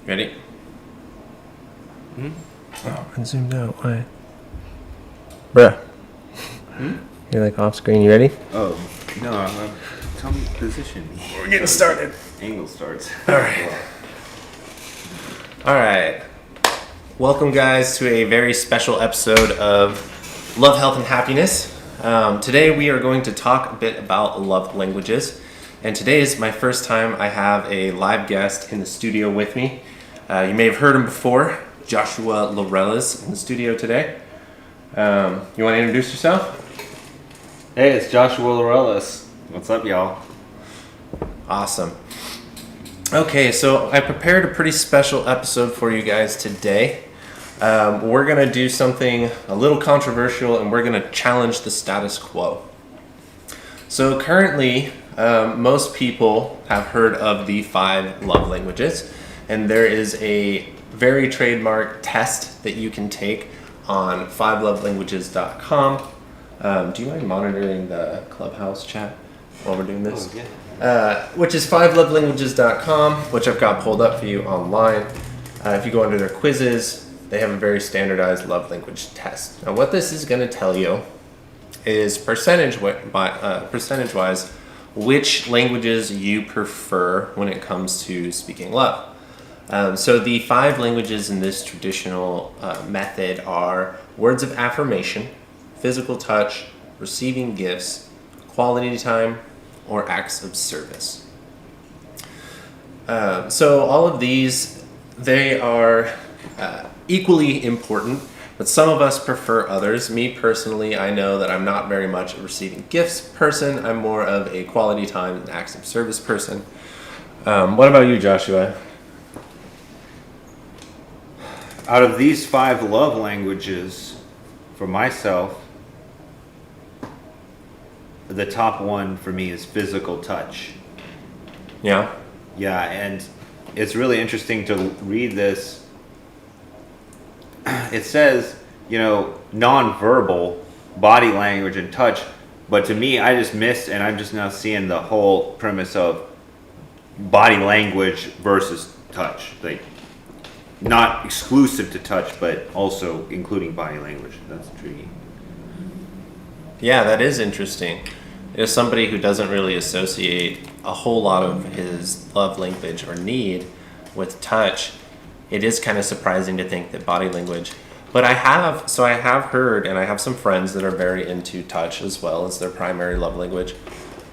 Ready? Oh, and zoomed out. Why? Bruh. You're like off screen. You ready? Oh, no, tell me position. We're getting started. Angle starts. Alright. Welcome, guys, to a very special episode of Love, Health, and Happiness. Today we are going to talk a bit about love languages. And today is my first time I have a live guest in the studio with me. You may have heard him before. Joshua Lorella's in the studio today. You want to introduce yourself? Hey, it's Joshua Lorelas. What's up, y'all? Awesome. Okay, so I prepared a pretty special episode for you guys today. We're going to do something a little controversial, and we're going to challenge the status quo. So currently, most people have heard of the 5 love languages, and there is a very trademark test that you can take on 5lovelanguages.com. Do you mind monitoring the Clubhouse chat while we're doing this? Oh, yeah. Which is 5lovelanguages.com, which I've got pulled up for you online. If you go under their quizzes, they have a very standardized love language test. Now, what this is going to tell you is percentage-wise, which languages you prefer when it comes to speaking love. So the 5 languages in this traditional method are words of affirmation, physical touch, receiving gifts, quality time, or acts of service. So all of these, they are equally important, but some of us prefer others. Me personally, I know that I'm not very much a receiving gifts person. I'm more of a quality time and acts of service person. What about you, Joshua? Out of these 5 love languages, for myself, the top one for me is physical touch. Yeah? Yeah, and it's really interesting to read this. It says, nonverbal body language and touch, but to me, I just missed, and I'm just now seeing the whole premise of body language versus touch. Like, not exclusive to touch, but also including body language. That's intriguing. Yeah, that is interesting. As somebody who doesn't really associate a whole lot of his love language or need with touch, it is kind of surprising to think that body language. But I have heard, and I have some friends that are very into touch as well as their primary love language.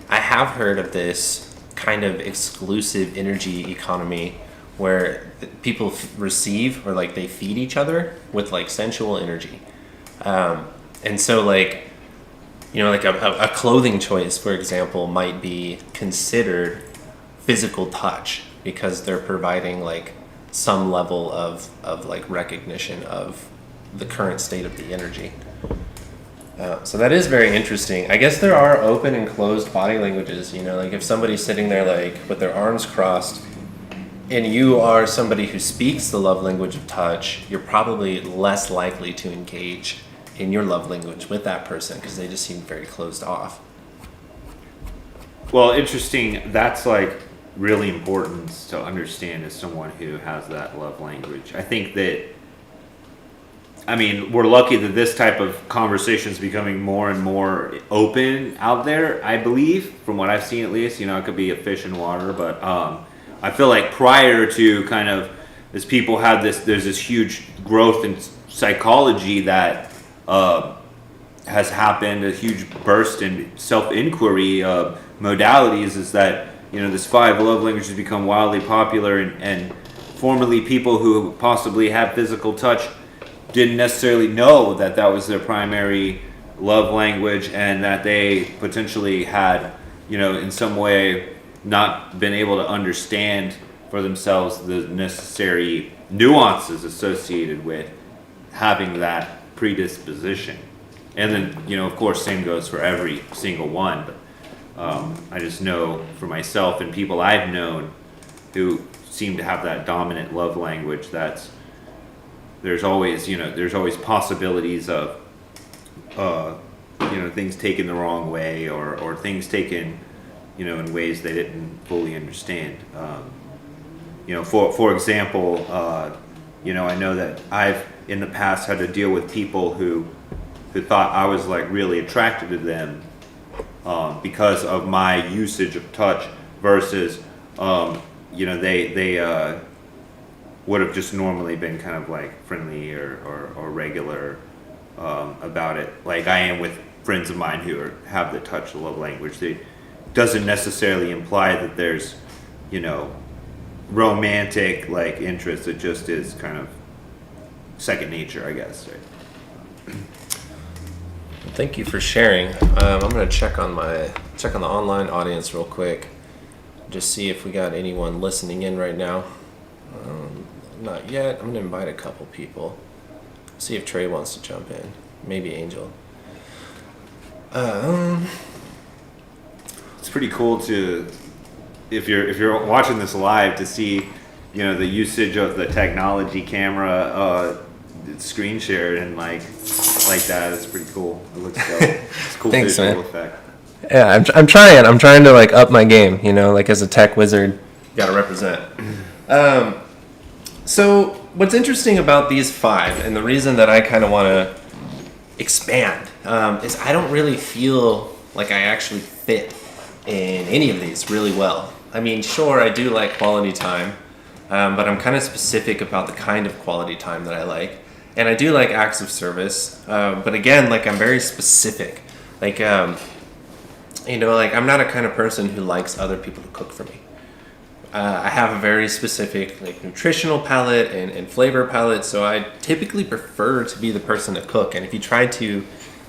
I have heard of this kind of exclusive energy economy where people receive, or like they feed each other with like sensual energy. And so like, like a clothing choice, for example, might be considered physical touch because they're providing like some level of like recognition of the current state of the energy. So that is very interesting. I guess there are open and closed body languages, like if somebody's sitting there like with their arms crossed and you are somebody who speaks the love language of touch, you're probably less likely to engage in your love language with that person because they just seem very closed off. Well, interesting. That's like really important to understand as someone who has that love language. I think that, we're lucky that this type of conversation is becoming more and more open out there, I believe, from what I've seen at least. It could be a fish in water, but I feel like prior to kind of as people have there's this huge growth in psychology that has happened, a huge burst in self-inquiry modalities, is that this 5 love languages become wildly popular, and formerly people who possibly have physical touch didn't necessarily know that that was their primary love language, and that they potentially had in some way not been able to understand for themselves the necessary nuances associated with having that predisposition. And then, of course, same goes for every single one. But I just know for myself and people I've known who seem to have that dominant love language, that's there's always possibilities of things taken the wrong way, or things taken in ways they didn't fully understand. for example, I know that I've in the past had to deal with people who thought I was like really attracted to them because of my usage of touch versus they would have just normally been kind of like friendly or regular about it, like I am with friends of mine who have the touch love language. It doesn't necessarily imply that there's romantic like interest. It just is kind of second nature, I guess, right? Thank you for sharing. I'm gonna check on the online audience real quick, just see if we got anyone listening in right now. Not yet. I'm gonna invite a couple people. See if Trey wants to jump in. Maybe Angel. It's pretty cool to, if you're watching this live, to see the usage of the technology camera screen shared and like that. It's pretty cool. It looks dope. It's a cool Thanks, visual man. effect. Yeah, I'm trying to like up my game, like as a tech wizard. Gotta represent. So what's interesting about these 5, and the reason that I kind of want to expand, is I don't really feel like I actually fit in any of these really well. I mean, sure, I do like quality time, but I'm kind of specific about the kind of quality time that I like. And I do like acts of service, but again, like I'm very specific. Like, I'm not a kind of person who likes other people to cook for me. I have a very specific like nutritional palate and flavor palate, so I typically prefer to be the person to cook. And if you try to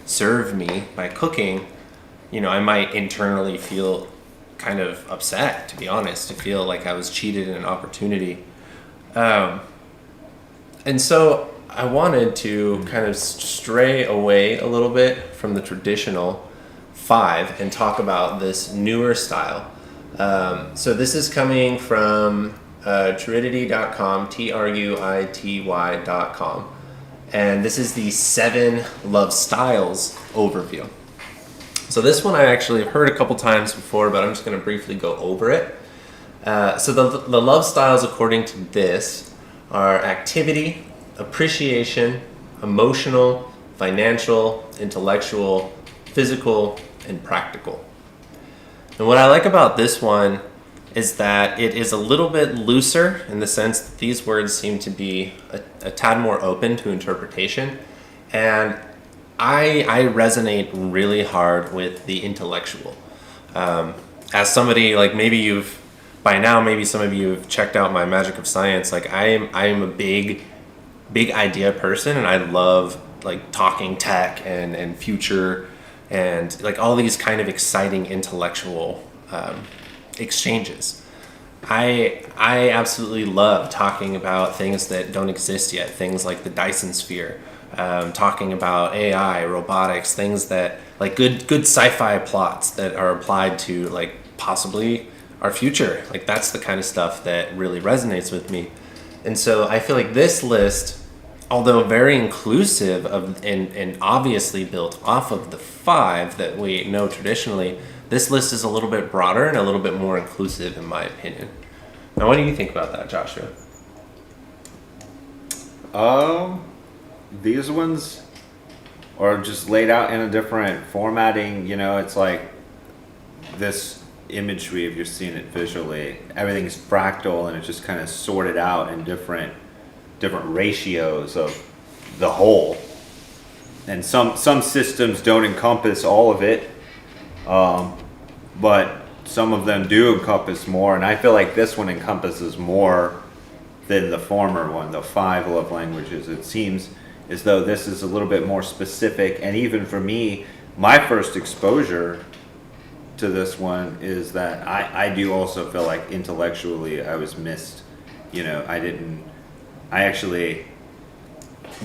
serve me by cooking, I might internally feel kind of upset, to be honest, to feel like I was cheated in an opportunity. And so I wanted to kind of stray away a little bit from the traditional 5 and talk about this newer style. So this is coming from truity.com, truity.com. And this is the 7 love styles overview. So this one I actually have heard a couple times before, but I'm just going to briefly go over it. So the love styles, according to this, are activity, appreciation, emotional, financial, intellectual, physical, and practical. And what I like about this one is that it is a little bit looser in the sense that these words seem to be a tad more open to interpretation. And I resonate really hard with the intellectual. As somebody, like maybe some of you have checked out my Magic of Science. Like I am a big idea person, and I love like talking tech and future and like all these kind of exciting intellectual exchanges. I absolutely love talking about things that don't exist yet, things like the Dyson sphere, talking about AI, robotics, things that like good sci-fi plots that are applied to like possibly our future. Like that's the kind of stuff that really resonates with me. And so I feel like this list, although very inclusive of and obviously built off of the 5 that we know traditionally, this list is a little bit broader and a little bit more inclusive in my opinion. Now, what do you think about that, Joshua? These ones are just laid out in a different formatting. It's like this imagery, if you're seeing it visually, everything's fractal and it's just kind of sorted out in different ratios of the whole. And some systems don't encompass all of it, but some of them do encompass more. And I feel like this one encompasses more than the former one, the 5 love languages. It seems as though this is a little bit more specific. And even for me, my first exposure to this one is that I do also feel like intellectually I was missed. I actually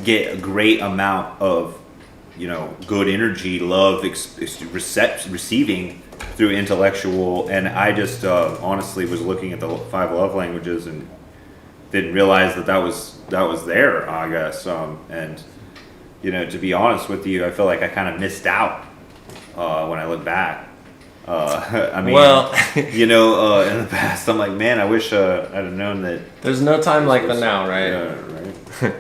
get a great amount of, good energy, love, receiving through intellectual. And I just honestly was looking at the 5 love languages and didn't realize that was there, I guess. And, to be honest with you, I feel like I kind of missed out when I look back. I mean, Well, in the past, I'm like, man, I wish I'd have known that. there's no time like the now, right? Yeah, right.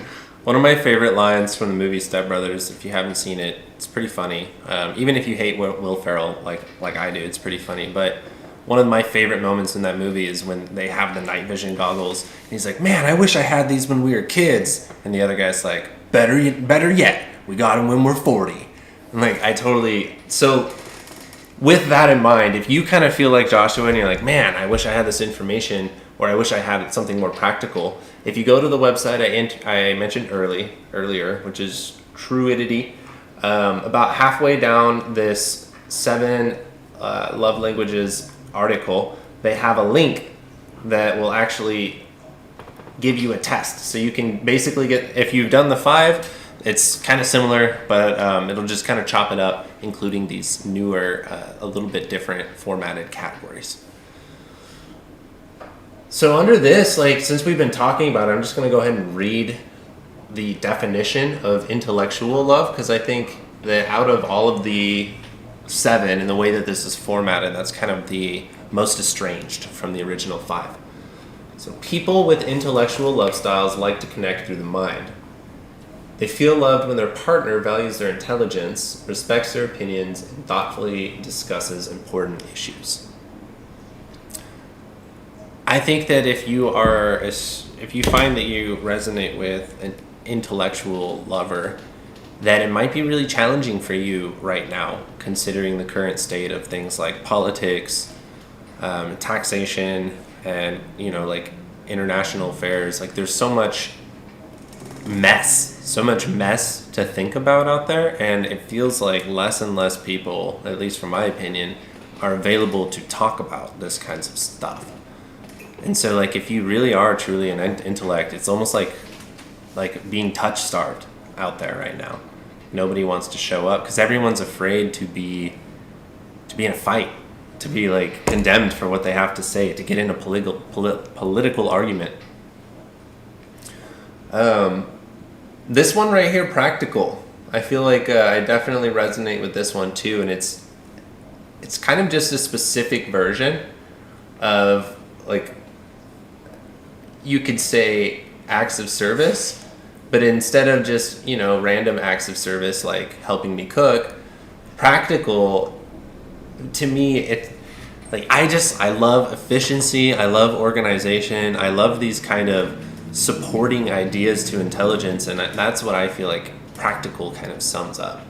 One of my favorite lines from the movie Step Brothers, if you haven't seen it, it's pretty funny. Even if you hate Will Ferrell like I do, it's pretty funny. But one of my favorite moments in that movie is when they have the night vision goggles. And he's like, man, I wish I had these when we were kids. And the other guy's like, better yet, we got them when we're 40. And like, so with that in mind, if you kind of feel like Joshua and you're like, man, I wish I had this information, or I wish I had something more practical, if you go to the website I mentioned earlier, which is Truidity, about halfway down this 7 love languages article, they have a link that will actually give you a test. So you can basically if you've done the 5, it's kind of similar, but it'll just kind of chop it up, including these newer, a little bit different formatted categories. So under this, since we've been talking about it, I'm just going to go ahead and read the definition of intellectual love, because I think that out of all of the 7 and the way that this is formatted, that's kind of the most estranged from the original 5. So people with intellectual love styles like to connect through the mind. They feel loved when their partner values their intelligence, respects their opinions, and thoughtfully discusses important issues. I think that if you find that you resonate with an intellectual lover, that it might be really challenging for you right now, considering the current state of things like politics, taxation, and international affairs. There's so much mess to think about out there, and it feels like less and less people, at least from my opinion, are available to talk about this kinds of stuff. And so if you really are truly an intellect, it's almost like being touch starved out there right now. Nobody wants to show up because everyone's afraid to be in a fight, to be condemned for what they have to say, to get in a political argument. This one right here, practical. I feel like I definitely resonate with this one too, and it's kind of just a specific version of you could say acts of service, but instead of just random acts of service like helping me cook, practical to me I love efficiency, I love organization, I love these kind of supporting ideas to intelligence, and that's what I feel like practical kind of sums up.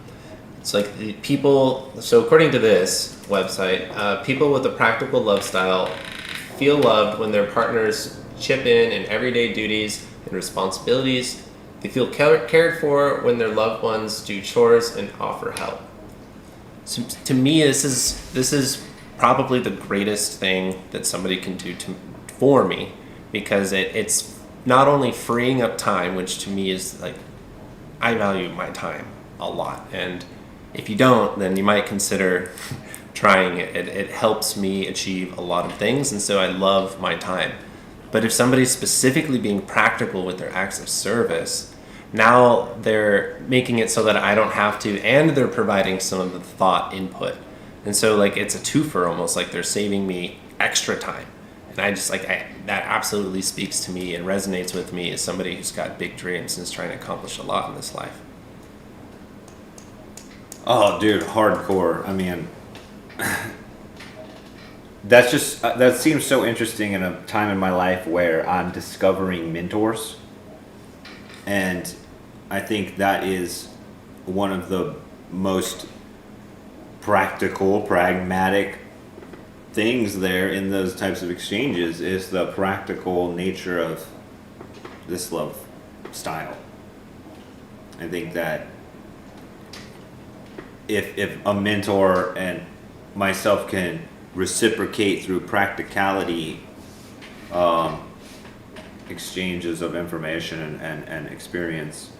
It's so according to this website, people with a practical love style feel loved when their partners chip in everyday duties and responsibilities. They feel cared for when their loved ones do chores and offer help. So to me, this is probably the greatest thing that somebody can do for me, because it's not only freeing up time, which to me is I value my time a lot, and if you don't, then you might consider trying it. It helps me achieve a lot of things, and so I love my time. But if somebody's specifically being practical with their acts of service, now they're making it so that I don't have to, and they're providing some of the thought input. And so it's a twofer almost, they're saving me extra time. And I just that absolutely speaks to me and resonates with me as somebody who's got big dreams and is trying to accomplish a lot in this life. Oh, dude, hardcore. I mean, that seems so interesting in a time in my life where I'm discovering mentors, and I think that is one of the most pragmatic things there in those types of exchanges, is the practical nature of this love style. I think that if a mentor and myself can reciprocate through practicality exchanges of information and experience,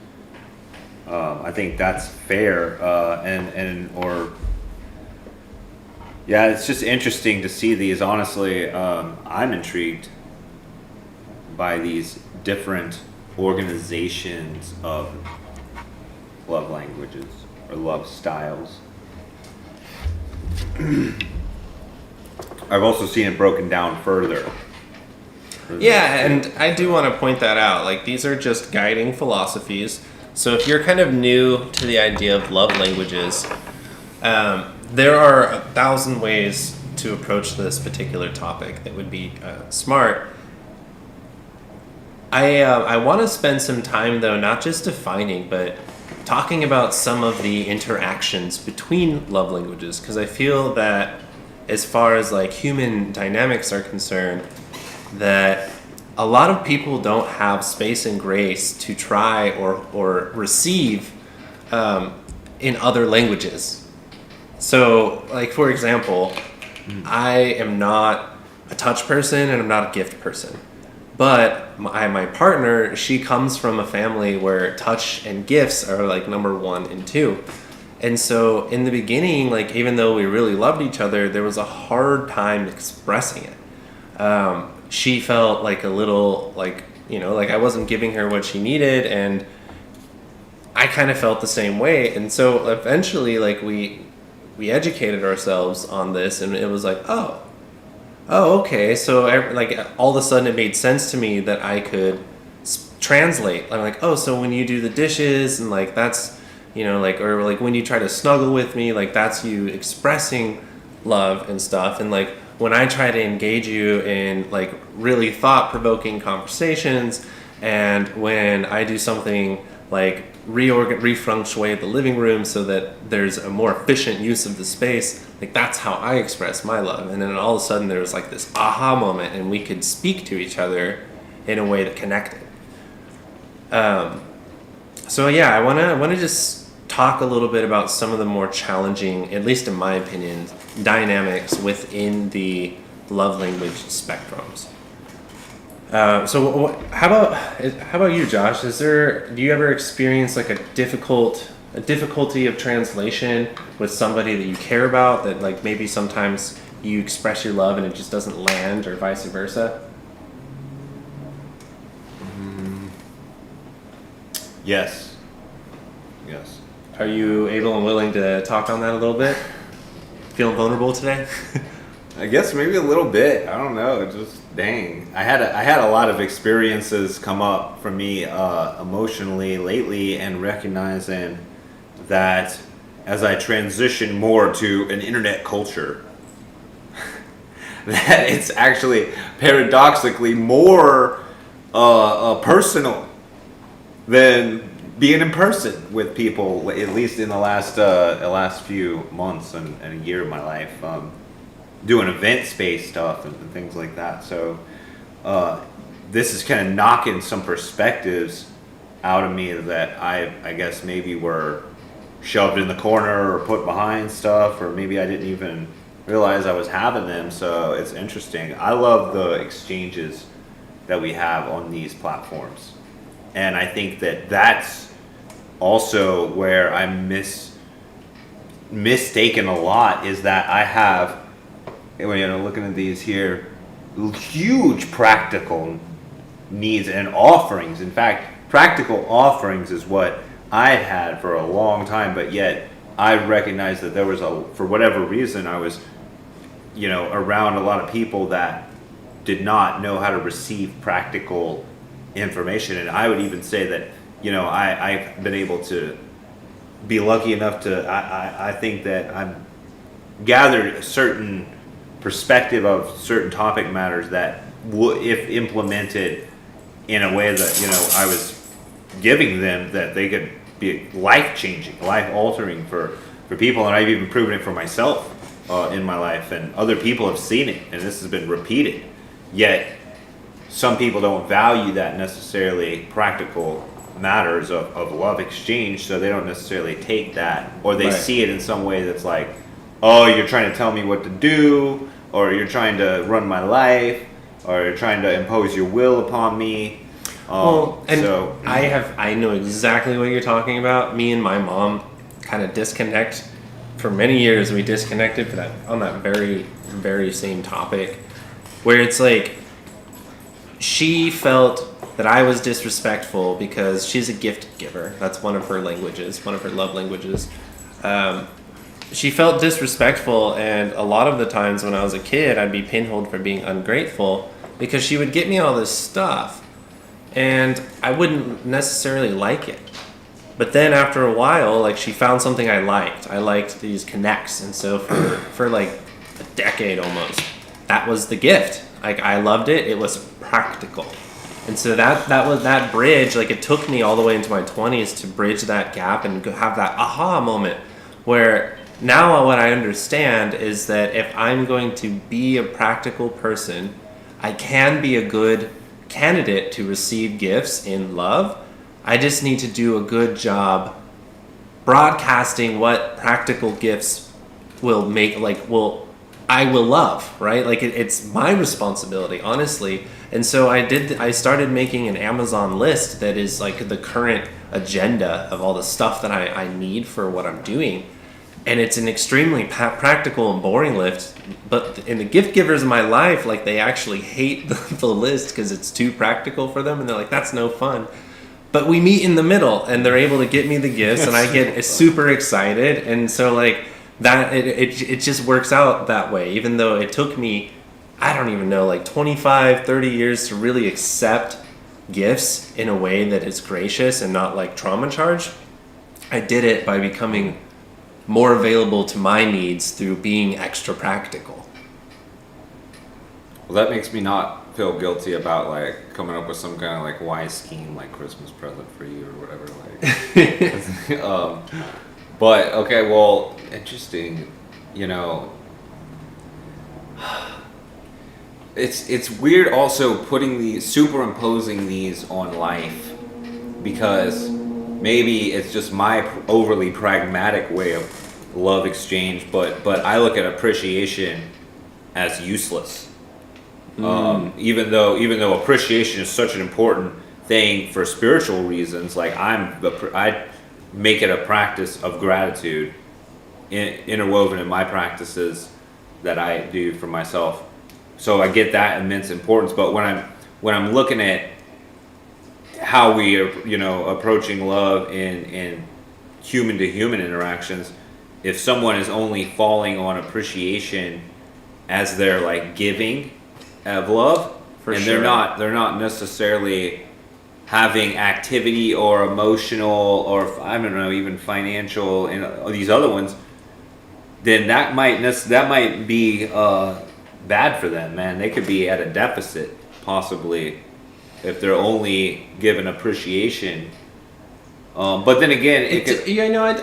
I think that's fair, it's just interesting to see these. Honestly, I'm intrigued by these different organizations of love languages or love styles. I've also seen it broken down further. Yeah, and I do want to point that out. Like, these are just guiding philosophies. So if you're kind of new to the idea of love languages, there are 1,000 ways to approach this particular topic that would be smart. I want to spend some time, though, not just defining, but talking about some of the interactions between love languages, because I feel that as far as like human dynamics are concerned, that a lot of people don't have space and grace to try or receive in other languages. So, like, for example, I am not a touch person and I'm not a gift person. But my partner, she comes from a family where touch and gifts are like number 1 and 2. And so in the beginning, like, even though we really loved each other, there was a hard time expressing it. She felt like a little, like, you know, like I wasn't giving her what she needed, and I kind of felt the same way. And so eventually, like, we educated ourselves on this, and it was like, oh, okay. So like all of a sudden it made sense to me that I could translate. I'm like, oh, so when you do the dishes, and like that's, you know, like, or like when you try to snuggle with me, like that's you expressing love and stuff. And like when I try to engage you in like really thought-provoking conversations, and when I do something like refeng shui the living room so that there's a more efficient use of the space, like that's how I express my love. And then all of a sudden there was like this aha moment, and we could speak to each other in a way that connected. So yeah, I wanna just talk a little bit about some of the more challenging, at least in my opinion, dynamics within the love language spectrums. So how about you, Josh? Do you ever experience like a difficulty of translation with somebody that you care about, that like maybe sometimes you express your love and it just doesn't land, or vice versa? Yes. Are you able and willing to talk on that a little bit? Feeling vulnerable today? I guess maybe a little bit. I don't know. Just dang. I had a lot of experiences come up for me emotionally lately, and recognizing that as I transition more to an internet culture, that it's actually paradoxically more personal than being in person with people, at least in the last few months and a year of my life, doing event-based stuff and things like that. So this is kind of knocking some perspectives out of me that I guess maybe were shoved in the corner or put behind stuff, or maybe I didn't even realize I was having them. So it's interesting. I love the exchanges that we have on these platforms, and I think that that's also where I'm mistaken a lot, is that I have, when you're looking at these here, huge practical needs and offerings. In fact, practical offerings is what I had for a long time, but yet I recognized that there was for whatever reason, I was, around a lot of people that did not know how to receive practical information. And I would even say that, I've been able to be lucky enough to, I think that I've gathered a certain perspective of certain topic matters that if implemented in a way that, I was giving them, that they could be life-changing, life-altering for people. And I've even proven it for myself in my life, and other people have seen it, and this has been repeated. Yet some people don't value that necessarily practical matters of love exchange, so they don't necessarily take that, or they see it in some way that's like, oh, you're trying to tell me what to do, or you're trying to run my life, or you're trying to impose your will upon me. I know exactly what you're talking about. Me and my mom kind of disconnect. For many years, we disconnected on that very, very same topic, where it's like she felt that I was disrespectful because she's a gift giver. That's one of her languages, one of her love languages. she felt disrespectful, and a lot of the times when I was a kid, I'd be pinholed for being ungrateful because she would get me all this stuff, and I wouldn't necessarily like it. But then after a while, like, she found something I liked. I liked these connects, and so for like a decade almost, that was the gift. Like, I loved it. It was practical. And so that was that bridge. Like, it took me all the way into my 20s to bridge that gap and have that aha moment where now what I understand is that if I'm going to be a practical person, I can be a good candidate to receive gifts in love. I just need to do a good job broadcasting what practical gifts will make, I will love, right? Like, it's my responsibility, honestly. And so I started making an Amazon list that is like the current agenda of all the stuff that I need for what I'm doing. And it's an extremely practical and boring list. But in the gift givers in my life, like, they actually hate the list because it's too practical for them. And they're like, that's no fun. But we meet in the middle, and they're able to get me the gifts, and I get super excited. And so, like, that it just works out that way. Even though it took me, I don't even know, like 25, 30 years to really accept gifts in a way that is gracious and not like trauma charged, I did it by becoming more available to my needs through being extra practical. Well, that makes me not feel guilty about like coming up with some kind of like wise scheme, like Christmas present for you or whatever. Like, but okay, well, interesting. You know, it's weird also superimposing these on life, because maybe it's just my overly pragmatic way of love exchange, but I look at appreciation as useless. Even though appreciation is such an important thing for spiritual reasons, like I make it a practice of gratitude interwoven in my practices that I do for myself. So I get that immense importance. But when I'm looking at how we are, approaching love in human to human interactions, if someone is only falling on appreciation as their like giving of love, and sure. they're not necessarily having activity or emotional or I don't know, even financial and these other ones, then that might be bad for them, man. They could be at a deficit possibly if they're only given appreciation. But then again,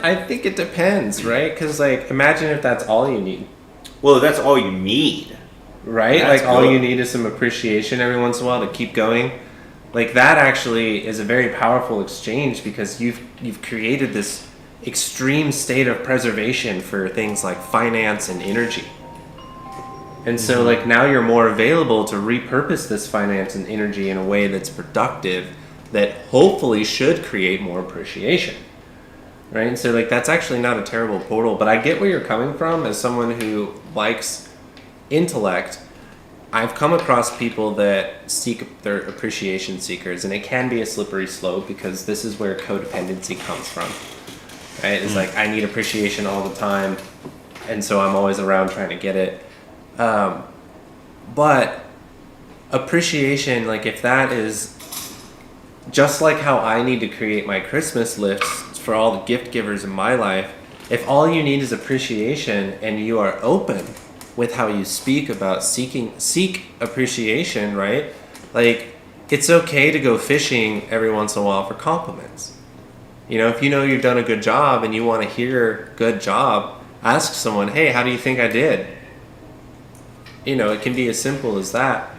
I think it depends, right? Because like, imagine if that's all you need. Well, that's all you need, right? That's like, all good. you need is some appreciation every once in a while to keep going. Like, that actually is a very powerful exchange, because you've created this extreme state of preservation for things like finance and energy. And so, like, now you're more available to repurpose this finance and energy in a way that's productive, that hopefully should create more appreciation, right? And so, like, that's actually not a terrible portal. But I get where you're coming from as someone who likes intellect. I've come across people that they're appreciation seekers, and it can be a slippery slope, because this is where codependency comes from, right? It's like, I need appreciation all the time, and so I'm always around trying to get it. But appreciation, like, if that is just like how I need to create my Christmas lists for all the gift givers in my life, if all you need is appreciation and you are open with how you speak about seek appreciation, right? Like, it's okay to go fishing every once in a while for compliments. If you know you've done a good job and you want to hear good job, ask someone, hey, how do you think I did? It can be as simple as that.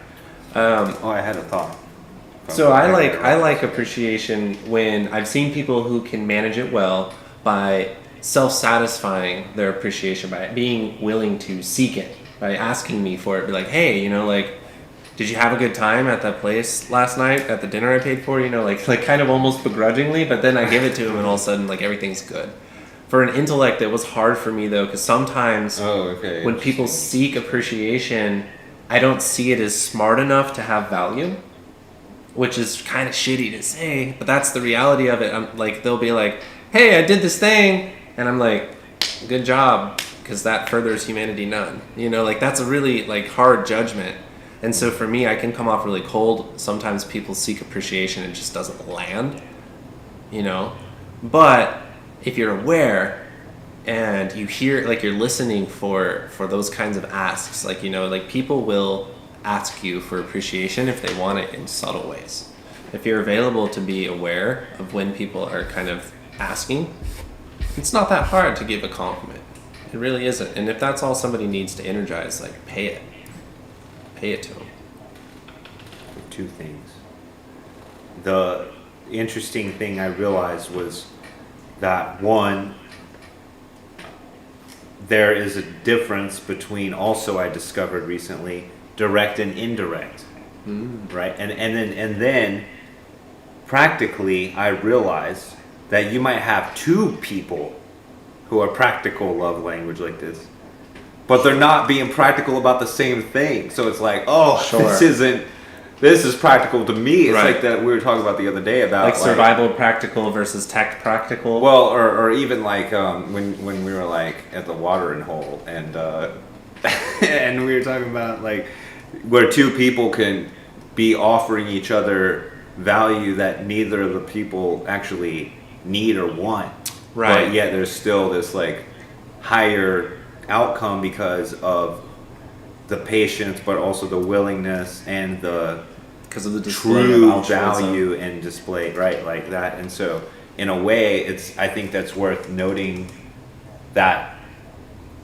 I had a thought. So I like appreciation when I've seen people who can manage it well by self-satisfying their appreciation, by being willing to seek it, by asking me for it. Be like, hey, like, did you have a good time at that place last night at the dinner I paid for? Like kind of almost begrudgingly, but then I give it to him and all of a sudden, like, everything's good. For an intellect, it was hard for me though, because sometimes when people seek appreciation, I don't see it as smart enough to have value, which is kind of shitty to say, but that's the reality of it. I'm like, they'll be like, hey, I did this thing, and I'm like, good job, because that furthers humanity none. You know, like that's a really like hard judgment. And so for me, I can come off really cold. Sometimes people seek appreciation and it just doesn't land, you know. But if you're aware and you hear, like you're listening for those kinds of asks, like, you know, like people will ask you for appreciation if they want it in subtle ways. If you're available to be aware of when people are kind of asking, it's not that hard to give a compliment. It really isn't. And if that's all somebody needs to energize, like pay it to them. Two things. The interesting thing I realized was that one, there is a difference between, also I discovered recently, direct and indirect, right? And then practically I realized that you might have two people who are practical love language like this, but they're not being practical about the same thing. So it's like, oh, Sure. this is practical to me. It's Right. like that we were talking about the other day about Like survival practical versus tech practical. well, or even like when we were like at the watering hole and and we were talking about like where two people can be offering each other value that neither of the people actually need or want. Right. But yet there's still this like higher outcome because of the patience, but also the willingness and the because of the display of true altruism. value and display, right, like that. And so in a way, I think that's worth noting that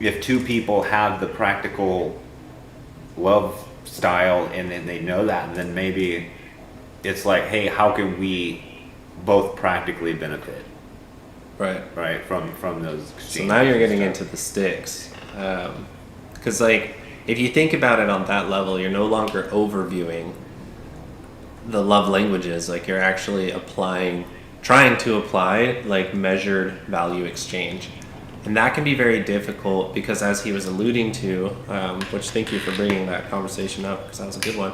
if two people have the practical love style and then they know that, and then maybe it's like, hey, how can we both practically benefit, Right. from those exchanges? So now you're getting and stuff. into the sticks. Because, like, if you think about it on that level, you're no longer overviewing the love languages. Like, you're actually trying to apply, like, measured value exchange. And that can be very difficult because, as he was alluding to, which thank you for bringing that conversation up because that was a good one.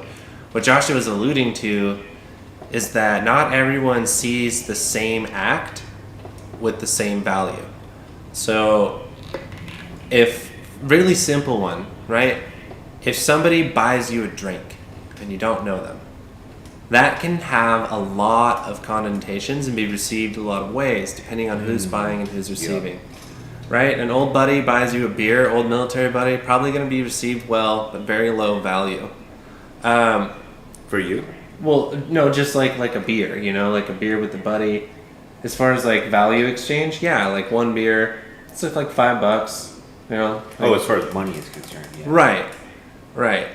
What Joshua was alluding to is that not everyone sees the same act with the same value. So, if really simple one, right? If somebody buys you a drink and you don't know them, that can have a lot of connotations and be received a lot of ways depending on who's buying and who's receiving. Right? An old buddy buys you a beer, old military buddy, probably going to be received well, but very low value. For you? Well, no, just like a beer, you know, like a beer with a buddy. As far as like value exchange, yeah, like one beer, it's like $5, you know. Oh, like, as far as money is concerned, yeah. Right.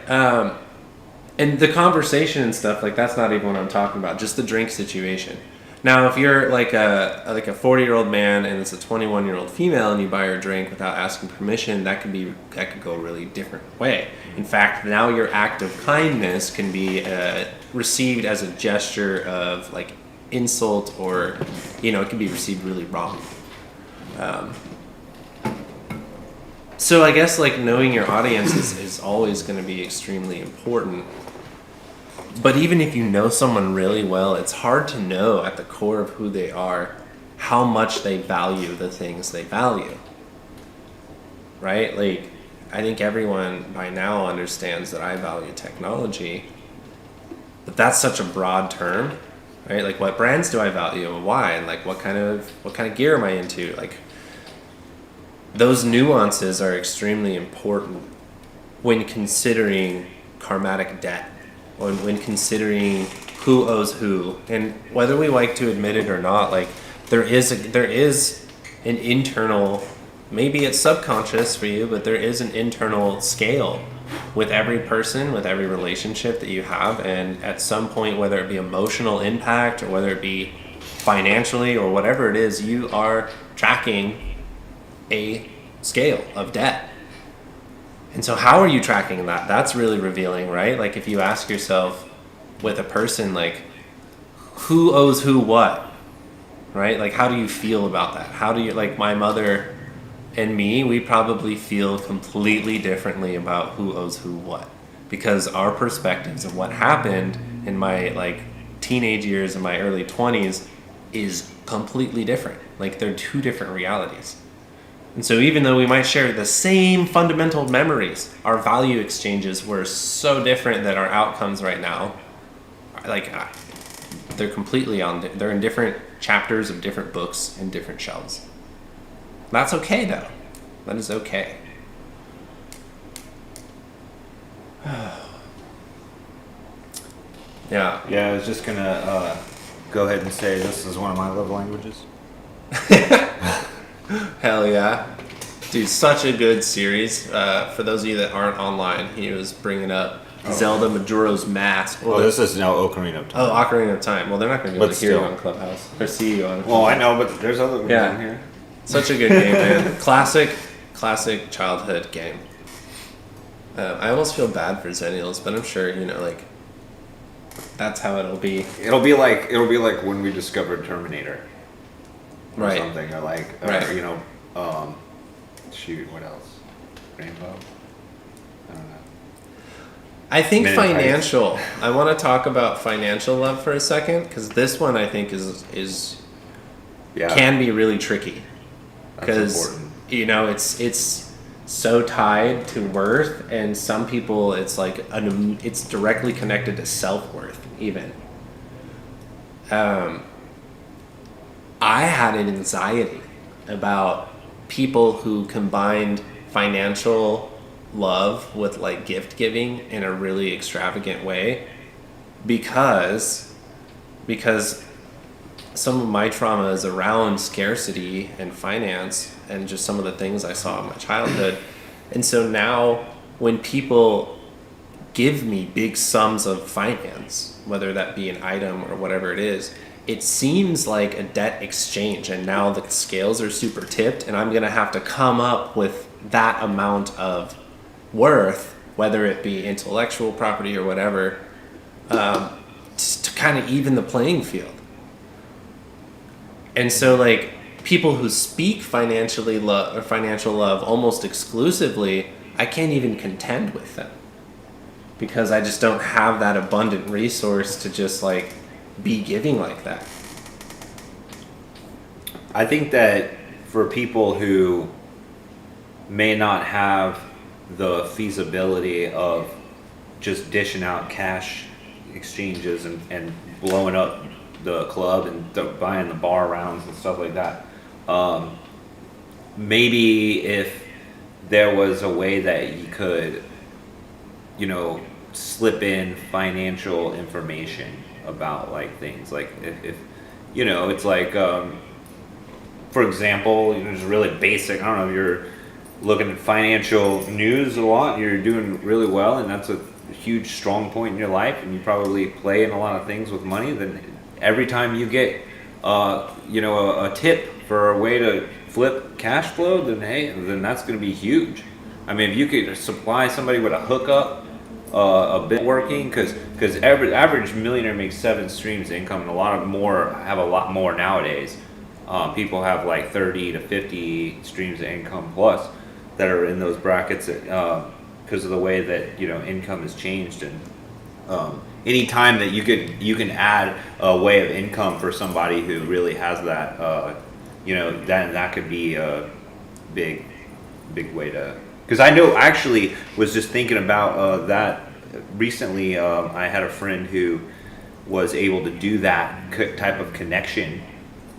And the conversation and stuff, like that's not even what I'm talking about, just the drink situation. Now, if you're like a 40-year-old man and it's a 21-year-old female and you buy her a drink without asking permission, that could go a really different way. In fact, now your act of kindness can be received as a gesture of like insult, or you know, it can be received really wrong. So I guess like knowing your audience is always going to be extremely important. But even if you know someone really well, it's hard to know at the core of who they are how much they value the things they value. Right? Like, I think everyone by now understands that I value technology, but that's such a broad term, right? Like, what brands do I value and why? And like, what kind of gear am I into? Like, those nuances are extremely important when considering karmatic debt, or when considering who owes who. And whether we like to admit it or not, like there is an internal, maybe it's subconscious for you, but there is an internal scale with every person, with every relationship that you have. And at some point, whether it be emotional impact or whether it be financially or whatever it is, you are tracking a scale of debt. And so how are you tracking that? That's really revealing, right? Like if you ask yourself with a person, like, who owes who what, right? Like, how do you feel about that? How do you, like my mother and me, we probably feel completely differently about who owes who what, because our perspectives of what happened in my like teenage years and my early 20s is completely different. Like they're two different realities. And so even though we might share the same fundamental memories, our value exchanges were so different that our outcomes right now, like, they're completely they're in different chapters of different books in different shelves. That's okay though. That is okay. Yeah. Yeah, I was just gonna go ahead and say this is one of my love languages. Hell yeah. Dude, such a good series. For those of you that aren't online, he was bringing up Zelda Majora's Mask. Well, this is no Ocarina of Time. Oh, Ocarina of Time. Well, they're not going to be able But to hear you still. on Clubhouse or see you on. Well, I know, but there's other ones Yeah. on here. Such a good game, man. Classic childhood game. I almost feel bad for Zennials, but I'm sure, like, that's how it'll be. It'll be like when we discovered Terminator. Or Right. something, or like, Right. shoot, what else? Rainbow? I don't know. I think Men in Tights. financial. I want to talk about financial love for a second, because this one I think is Yeah. can be really tricky. That's Because important. it's so tied to worth, and some people it's like it's directly connected to self-worth even. I had an anxiety about people who combined financial love with like gift giving in a really extravagant way, because some of my trauma is around scarcity and finance and just some of the things I saw in my childhood. And so now when people give me big sums of finance, whether that be an item or whatever it is, it seems like a debt exchange, and now the scales are super tipped, and I'm going to have to come up with that amount of worth, whether it be intellectual property or whatever, to kind of even the playing field. And so, like, people who speak financial love almost exclusively, I can't even contend with them, because I just don't have that abundant resource to just like be giving like that. I think that for people who may not have the feasibility of just dishing out cash exchanges and blowing up the club and buying the bar rounds and stuff like that, maybe if there was a way that you could, slip in financial information about like things, like if it's like, for example, just really basic, I don't know, if you're looking at financial news a lot, you're doing really well, and that's a huge strong point in your life, and you probably play in a lot of things with money, then every time you get a tip for a way to flip cash flow, then that's going to be huge. I mean, if you could supply somebody with a hookup, a bit working, because average millionaire makes 7 streams of income, and have a lot more nowadays. People have like 30 to 50 streams of income plus that are in those brackets because of the way that income has changed, and any time that you can add a way of income for somebody who really has that, that could be a big way to. Because I actually was just thinking about that recently. I had a friend who was able to do that type of connection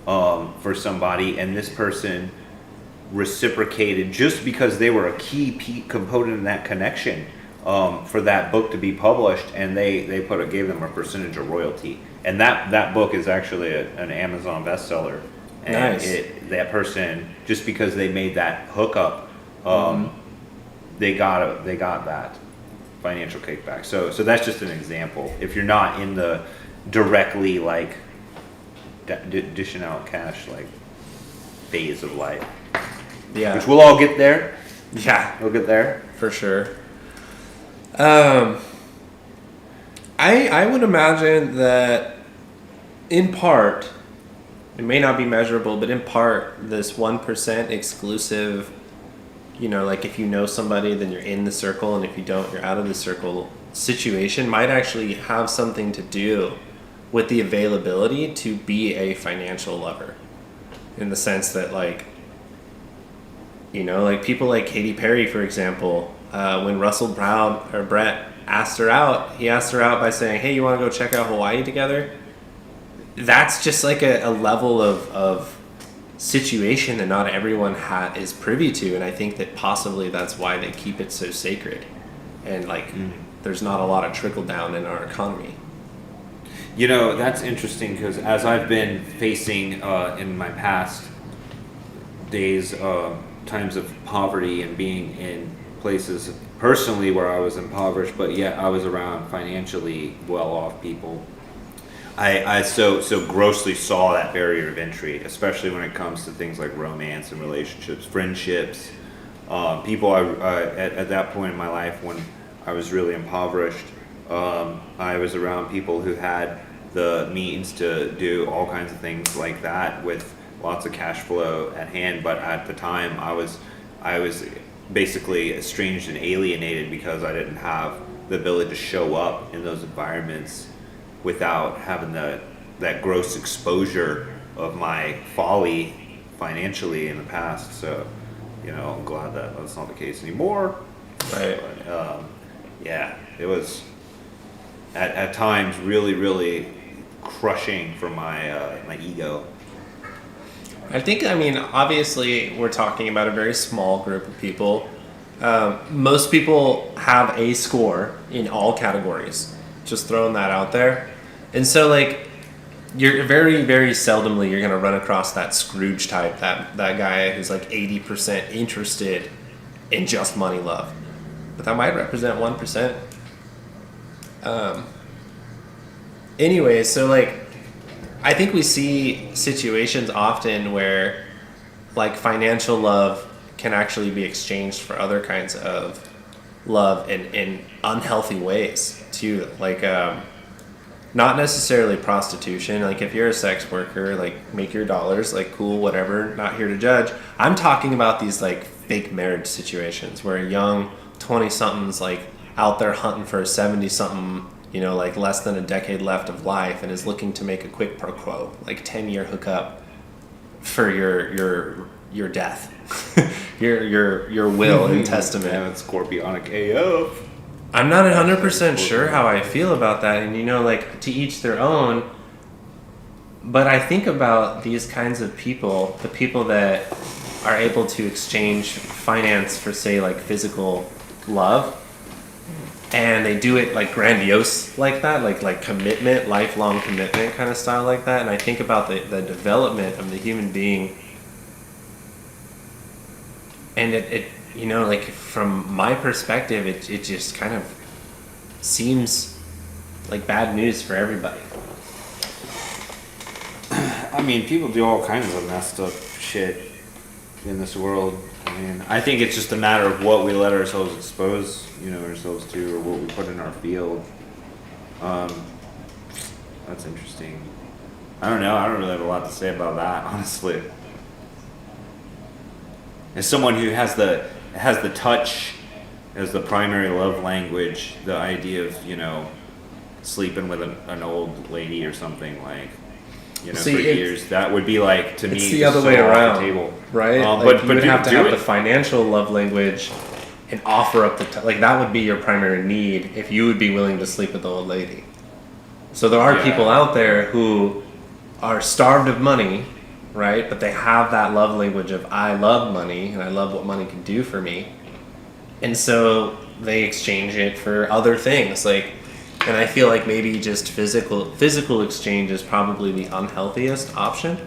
for somebody, and this person reciprocated just because they were a key component in that connection for that book to be published, and they gave them a percentage of royalty, and that book is actually an Amazon bestseller. And Nice. That person, just because they made that hookup, they got that financial kickback. So that's just an example. If you're not in the directly like dishing out cash like phase of life, Yeah. which we'll all get there. Yeah. We'll get there. For sure. I would imagine that in part, it may not be measurable, but in part, this 1% exclusive, like if you know somebody, then you're in the circle, and if you don't, you're out of the circle situation might actually have something to do with the availability to be a financial lover. In the sense that, like, Like people like Katy Perry, for example. When Russell Brett asked her out, he asked her out by saying, "Hey, you want to go check out Hawaii together?" That's just like a level of situation that not everyone is privy to, and I think that possibly that's why they keep it so sacred, and there's not a lot of trickle down in our economy. That's interesting because as I've been facing in my past days times of poverty and being in places personally where I was impoverished, but yet I was around financially well-off people. I so grossly saw that barrier of entry, especially when it comes to things like romance and relationships, friendships. People at that point in my life when I was really impoverished, I was around people who had the means to do all kinds of things like that with lots of cash flow at hand. But at the time, I was basically estranged and alienated because I didn't have the ability to show up in those environments without having that gross exposure of my folly financially in the past. So, I'm glad that that's not the case anymore. Right. But, it was at times really, really crushing for my ego. I think, obviously we're talking about a very small group of people. Most people have a score in all categories. Just throwing that out there. And so, you're very, very seldomly you're going to run across that Scrooge type, that guy who's 80% interested in just money love. But that might represent 1%. Anyway, so I think we see situations often where financial love can actually be exchanged for other kinds of love in unhealthy ways too. Not necessarily prostitution. If you're a sex worker, make your dollars, cool, whatever, not here to judge. I'm talking about these fake marriage situations where a young 20-something's out there hunting for a 70-something, less than a decade left of life and is looking to make a quick pro quo, 10-year hookup for your death, your will and testament. Yeah, it's Scorpionic AF. I'm not 100% sure how I feel about that, and to each their own. But I think about these kinds of people, the people that are able to exchange finance for, say, physical love, and they do it grandiose like that, like commitment, lifelong commitment kind of style like that. And I think about the development of the human being, and it from my perspective, it just kind of seems like bad news for everybody. People do all kinds of messed up shit in this world. I think it's just a matter of what we let ourselves expose, ourselves to, or what we put in our field. That's interesting. I don't know. I don't really have a lot to say about that, honestly. As someone who has the touch as the primary love language, the idea of sleeping with an old lady or something for years, that would be to me it's the other way around, table. Right? But you would have to have the financial love language and offer up that would be your primary need if you would be willing to sleep with the old lady. So there are people out there who are starved of money, right? But they have that love language of I love money and I love what money can do for me. And so they exchange it for other things. And I feel maybe just physical exchange is probably the unhealthiest option.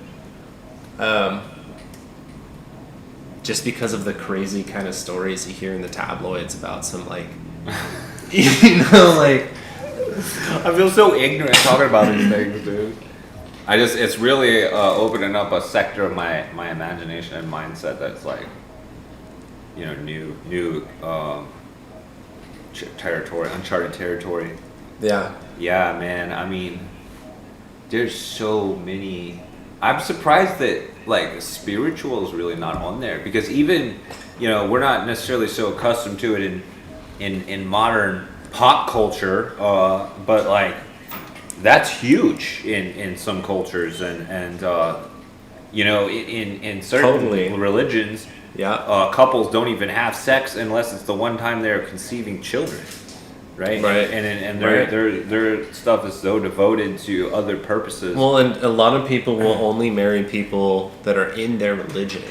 Just because of the crazy kind of stories you hear in the tabloids about some I feel so ignorant talking about these things, dude. It's really opening up a sector of my imagination and mindset that's new territory, uncharted territory. Yeah. Yeah, man. There's so many. I'm surprised that spiritual is really not on there, because even we're not necessarily so accustomed to it in modern pop culture, but that's huge in some cultures and in certain Totally. religions. Yeah. Couples don't even have sex unless it's the one time they're conceiving children, right? Right. And Right. their stuff is so devoted to other purposes. Well, and a lot of people will only marry people that are in their religion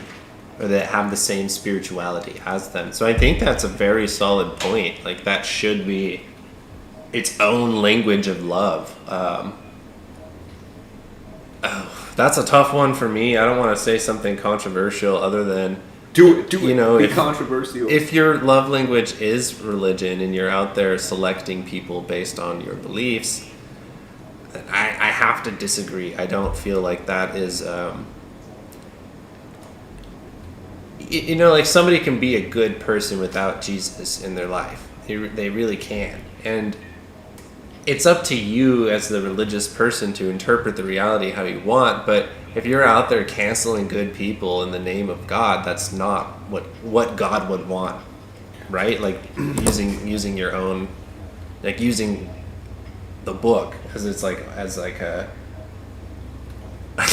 or that have the same spirituality as them. So I think that's a very solid point. Like, that should be its own language of love. That's a tough one for me. I don't want to say something controversial other than, do it. you know, Be controversial. if your love language is religion and you're out there selecting people based on your beliefs, I have to disagree. I don't feel like that is, you know, like, somebody can be a good person without Jesus in their life. They really can. And it's up to you as the religious person to interpret the reality how you want, but if you're out there canceling good people in the name of God, that's not what God would want, right? Like, using your own, like, using the book as a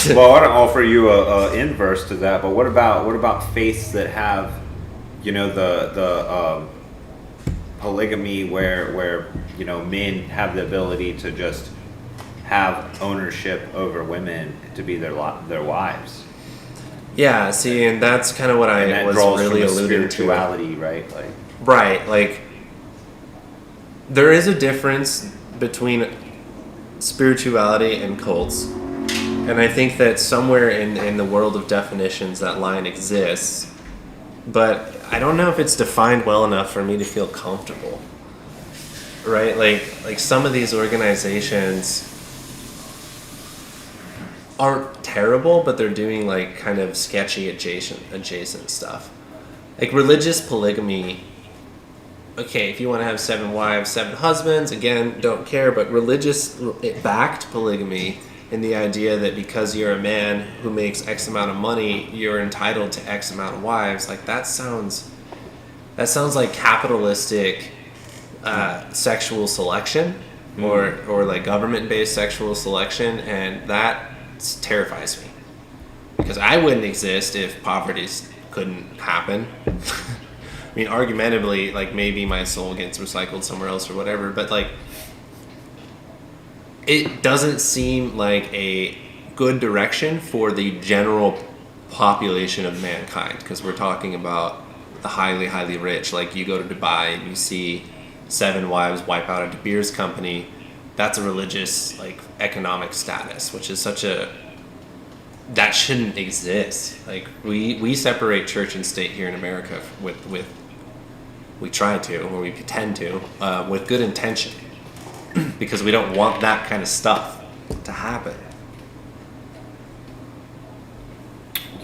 Well, I want to offer you a inverse to that, but what about faiths that have, you know, the polygamy where you know, men have the ability to just have ownership over women to be their wives. Yeah, see, and that's kind of what And I that was draws really from the alluding to. spirituality, right? Like, Right, like, there is a difference between spirituality and cults. And I think that somewhere in the world of definitions that line exists, but I don't know if it's defined well enough for me to feel comfortable. Right? Like some of these organizations aren't terrible, but they're doing, like, kind of sketchy adjacent stuff. Like, religious polygamy, okay, if you want to have 7 wives, 7 husbands, again, don't care, but religious backed polygamy, in the idea that because you're a man who makes X amount of money, you're entitled to X amount of wives, like, that sounds like capitalistic sexual selection, or like government-based sexual selection, and that terrifies me, because I wouldn't exist if poverty couldn't happen. I mean, argumentatively, like, maybe my soul gets recycled somewhere else or whatever, but, like, it doesn't seem like a good direction for the general population of mankind, because we're talking about the highly, highly rich. Like, you go to Dubai and you see 7 wives wipe out a De Beers company. That's a religious, like, economic status, which is that shouldn't exist. Like, we separate church and state here in America with we try to, or we pretend to, with good intention, because we don't want that kind of stuff to happen.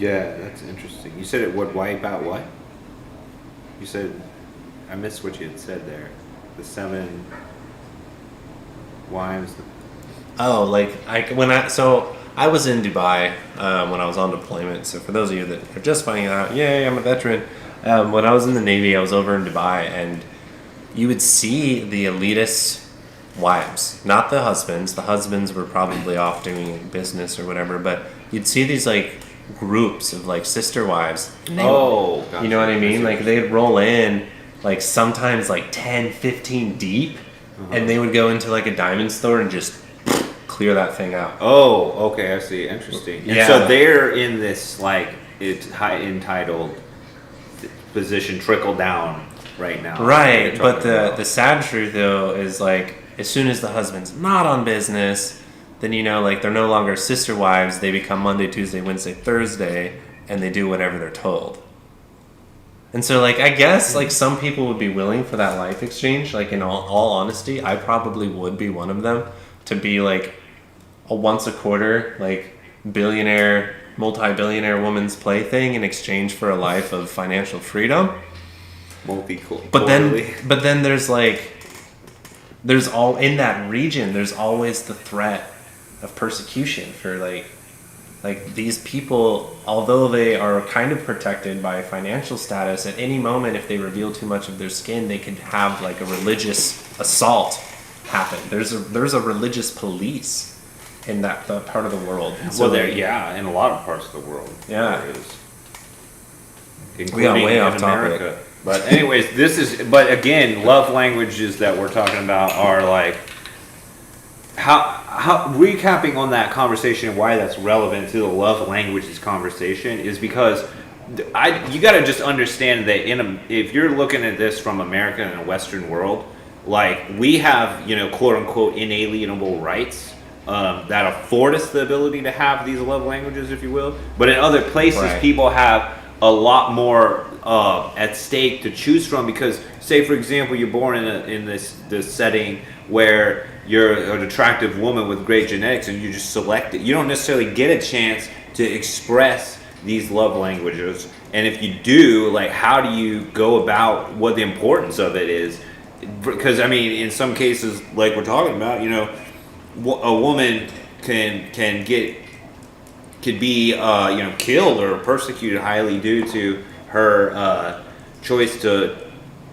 yeah, that's interesting. You said it would wipe out what? You said, I missed what you had said there. The 7 wives. Oh, like, I was in Dubai when I was on deployment. So for those of you that are just finding out, yay, I'm a veteran. When I was in the Navy, I was over in Dubai, and you would see the elitist wives, not the husbands. The husbands were probably off doing business or whatever, but you'd see these, like, groups of, like, sister wives. Oh, gotcha. You know what I mean? Like, they'd roll in, like, sometimes, like, 10, 15 deep, and they would go into, like, a diamond store and just clear that thing out. Oh, okay, I see. Interesting. And Yeah. so they're in this, like, it's entitled position, trickle down right now. Right, They're but talking about. the sad truth, though, is, like, as soon as the husband's not on business, then, you know, like, they're no longer sister wives. They become Monday, Tuesday, Wednesday, Thursday, and they do whatever they're told. And so, like, I guess, like, some people would be willing for that life exchange. Like, in all honesty, I probably would be one of them, to be, like, a once a quarter, like, billionaire, multi-billionaire woman's plaything in exchange for a life of financial freedom. But then there's, like, there's all in that region, there's always the threat of persecution for, like these people, although they are kind of protected by financial status, at any moment, if they reveal too much of their skin, they could have, like, a religious assault happen. There's a religious police in that part of the world. And so Well, in a lot of parts of the world. Yeah. There is. including way in off topic. America. But anyways, but again, love languages that we're talking about are like, how recapping on that conversation and why that's relevant to the love languages conversation is because you got to just understand that if you're looking at this from America and a Western world, like we have, quote unquote inalienable rights that afford us the ability to have these love languages, if you will. But in other places, Right. people have a lot more at stake to choose from because, say for example, you're born in this setting where you're an attractive woman with great genetics and you just select it. You don't necessarily get a chance to express these love languages, and if you do, like, how do you go about what the importance of it is? Because I mean, in some cases, like we're talking about, a woman could be killed or persecuted highly due to her choice to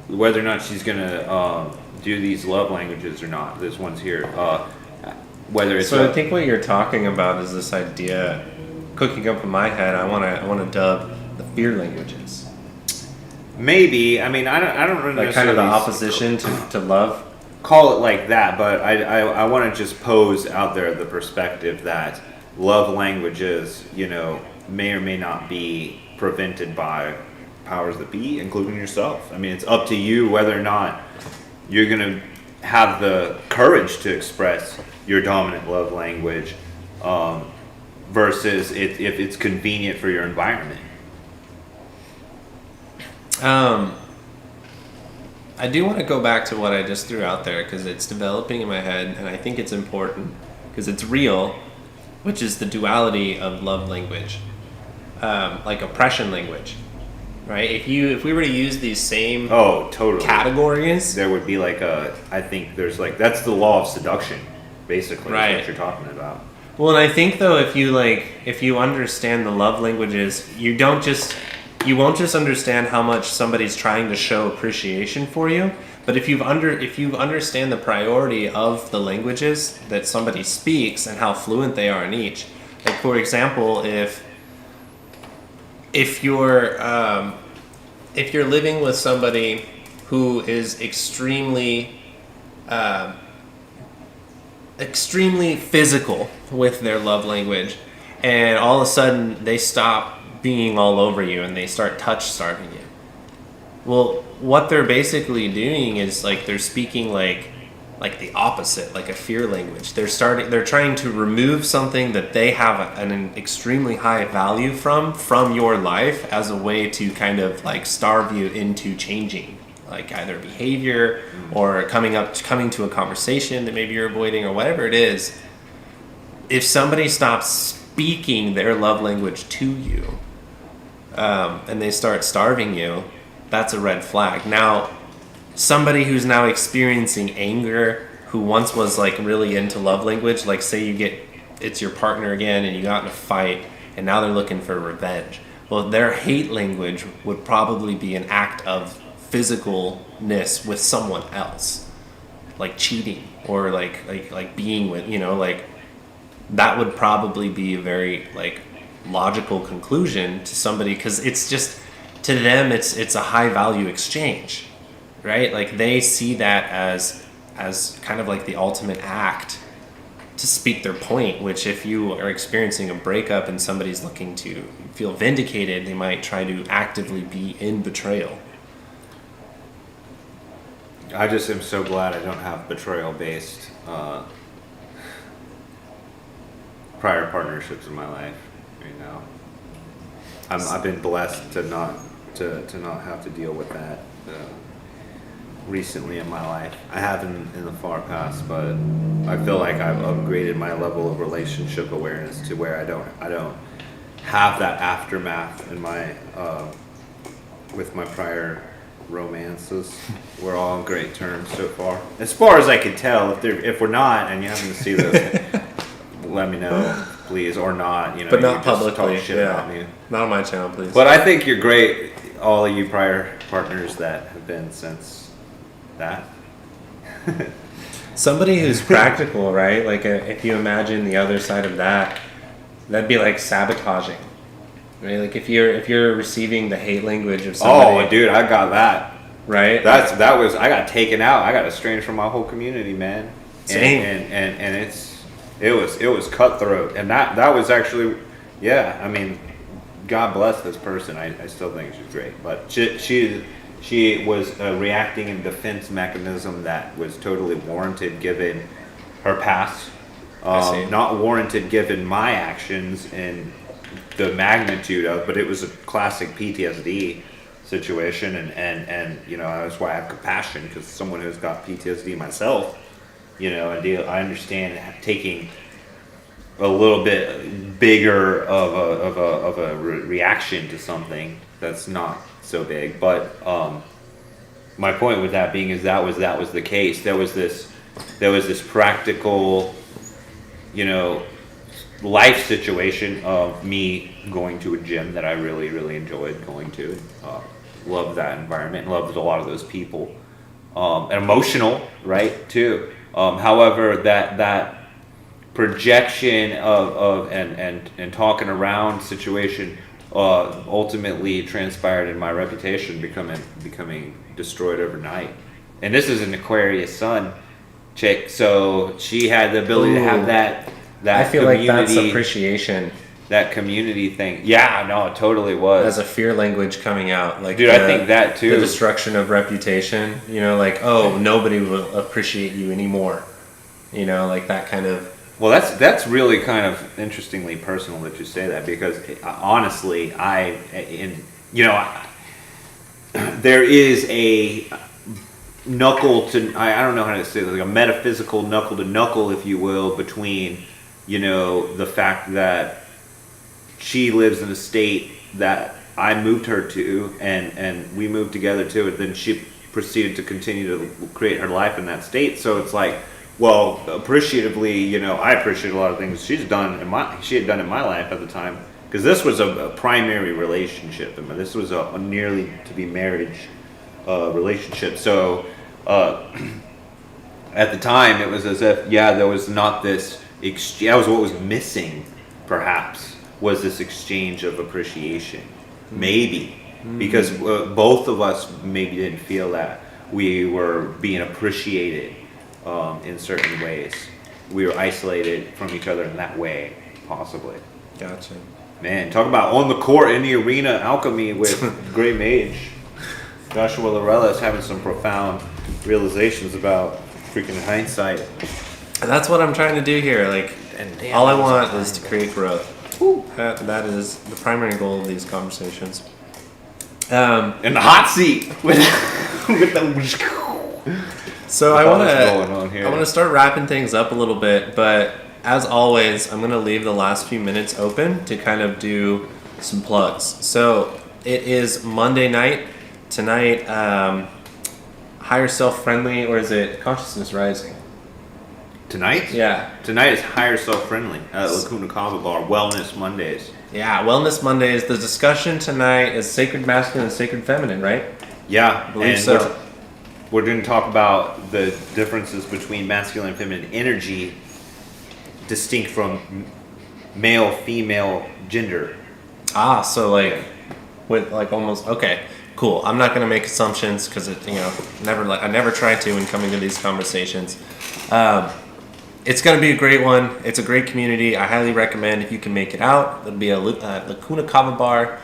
whether or not she's gonna do these love languages or not. This one's here. Whether it's So I think what you're talking about is this idea cooking up in my head. I want to dub the fear languages, maybe. I mean, I don't really like kind of the necessarily opposition to love. call it like that, but I want to just pose out there the perspective that love languages, may or may not be prevented by powers that be, including yourself. I mean, it's up to you whether or not you're going to have the courage to express your dominant love language versus if it's convenient for your environment. I do want to go back to what I just threw out there because it's developing in my head, and I think it's important because it's real, which is the duality of love language, like oppression language, right? If we were to use these same Totally categories, there would be like I think there's like that's the law of seduction, basically. Right. Is what you're talking about. well, and I think though if you understand the love languages, you won't just understand how much somebody's trying to show appreciation for you, but if you understand the priority of the languages that somebody speaks and how fluent they are in each. Like for example, if you're living with somebody who is extremely physical with their love language, and all of a sudden they stop being all over you and they start touch starving you. Well, what they're basically doing is like they're speaking like the opposite, like a fear language. They're trying to remove something that they have an extremely high value from your life as a way to kind of like starve you into changing, like either behavior or coming to a conversation that maybe you're avoiding or whatever it is. If somebody stops speaking their love language to you, and they start starving you, that's a red flag. Now, somebody who's now experiencing anger, who once was like really into love language, like say it's your partner again and you got in a fight and now they're looking for revenge. Well, their hate language would probably be an act of physicalness with someone else, like cheating or like being with, like that would probably be a very like logical conclusion to somebody, because it's just, to them it's a high value exchange, right? Like they see that as kind of like the ultimate act to speak their point, which if you are experiencing a breakup and somebody's looking to feel vindicated, they might try to actively be in betrayal. I just am so glad I don't have betrayal based prior partnerships in my life right now. I've been blessed to not have to deal with that recently in my life. I have in the far past, but I feel like I've upgraded my level of relationship awareness to where I don't have that aftermath in my with my prior romances. We're all on great terms so far, as far as I can tell. If we're not, and you happen to see this, let me know, please, or not. But not you just publicly. talk shit Yeah. about me. Not on my channel, please. But I think you're great, all of you prior partners that have been since that. Somebody who's practical, right? Like if you imagine the other side of that, that'd be like sabotaging. Right? Like if you're receiving the hate language of somebody, Oh, dude, I got that. right? That was I got taken out. I got estranged from my whole community, man. Same. And it was cutthroat, and that was actually, yeah. I mean, God bless this person. I still think she's great, but she was reacting in defense mechanism that was totally warranted given her past, I see. not warranted given my actions and the magnitude of, but it was a classic PTSD situation, and you know, that's why I have compassion, because someone who's got PTSD myself, you know, I understand taking a little bit bigger of a reaction to something that's not so big. But my point with that being is that was the case. There was this practical, you know, life situation of me going to a gym that I really, really enjoyed going to. Loved that environment, loved a lot of those people. And emotional, right, too. However, that projection of and talking around situation ultimately transpired in my reputation becoming destroyed overnight. And this is an Aquarius Sun chick, so she had the ability to have that I feel like that's community, appreciation that community thing. Yeah, no, it totally was. as a fear language coming out. Like, Dude, I think that too. The destruction of reputation. You know, like, oh, nobody will appreciate you anymore. You know, like that kind of. Well, that's really kind of interestingly personal that you say that, because honestly, there is a knuckle to, I don't know how to say it, like a metaphysical knuckle to knuckle, if you will, between, you know, the fact that she lives in a state that I moved her to, and we moved together to it. Then she proceeded to continue to create her life in that state. So it's like, well, appreciatively, you know, I appreciate a lot of things she had done in my life at the time, because this was a primary relationship. I mean, this was a nearly to be marriage relationship. So at the time, it was as if, yeah, there was not this that was what was missing, perhaps, was this exchange of appreciation. Maybe because both of us maybe didn't feel that we were being appreciated in certain ways. We were isolated from each other in that way, possibly. Gotcha. Man, talk about on the court, in the arena, alchemy with Great Mage. Joshua Lorella is having some profound realizations about freaking hindsight. And that's what I'm trying to do here. Like, And all I want is to create growth. That is the primary goal of these conversations. in the hot seat with So With I all want this going on here. to start wrapping things up a little bit, but as always, I'm going to leave the last few minutes open to kind of do some plugs. So it is Monday night tonight. Higher Self Friendly, or is it Consciousness Rising? Tonight? Yeah. Tonight is Higher Self Friendly at Lacuna Cava Bar, Wellness Mondays. Yeah, Wellness Mondays. The discussion tonight is Sacred Masculine and Sacred Feminine, right? Yeah, I believe and so. we're going to talk about the differences between masculine and feminine energy, distinct from male, female gender. Ah, so like, with like almost, okay, cool. I'm not gonna make assumptions because it, I never try to when coming to these conversations. It's gonna be a great one. It's a great community. I highly recommend if you can make it out. It'll be a Lacuna Cava Bar.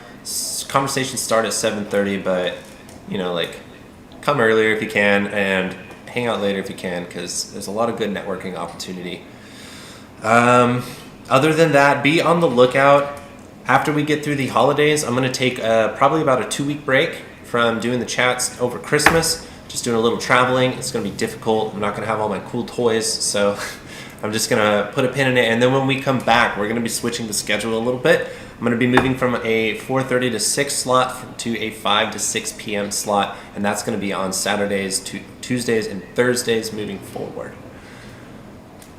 Conversations start at 7:30, but come earlier if you can and hang out later if you can, because there's a lot of good networking opportunity. Other than that, be on the lookout. After we get through the holidays, I'm going to take probably about a 2-week break from doing the chats over Christmas. Just doing a little traveling. It's going to be difficult. I'm not going to have all my cool toys, so I'm just going to put a pin in it. And then when we come back, we're going to be switching the schedule a little bit. I'm going to be moving from a 4:30 to 6 slot to a 5 to 6 p.m. slot, and that's going to be on Saturdays, Tuesdays, and Thursdays moving forward.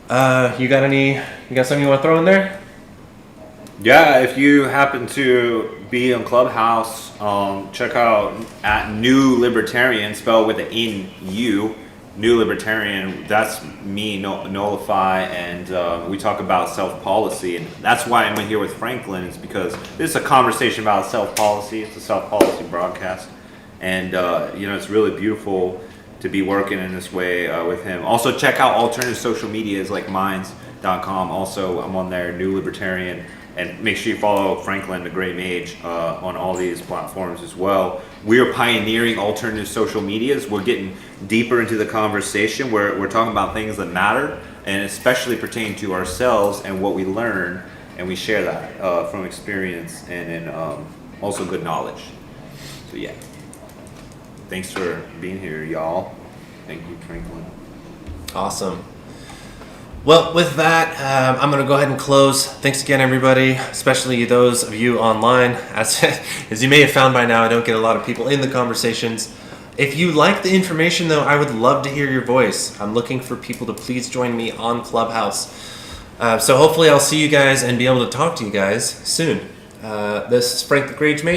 You got something you want to throw in there? Yeah, if you happen to be on Clubhouse, check out at New Libertarian, spelled with an N-U, New Libertarian, that's me, Nullify, and we talk about self-policy, and that's why I'm here with Franklin, is because this is a conversation about self-policy. It's a self-policy broadcast, and it's really beautiful to be working in this way with him. Also, check out alternative social medias like minds.com. Also, I'm on there, New Libertarian. And make sure you follow Franklin, the Great Mage, on all these platforms as well. We are pioneering alternative social medias. We're getting deeper into the conversation. We're talking about things that matter, and especially pertain to ourselves and what we learn, and we share that from experience and also good knowledge. So yeah, thanks for being here, y'all. Thank you, Franklin. Awesome. Well, with that, I'm going to go ahead and close. Thanks again, everybody, especially those of you online. As you may have found by now, I don't get a lot of people in the conversations. If you like the information, though, I would love to hear your voice. I'm looking for people to please join me on Clubhouse. So hopefully I'll see you guys and be able to talk to you guys soon. This is Frank the Great Mage.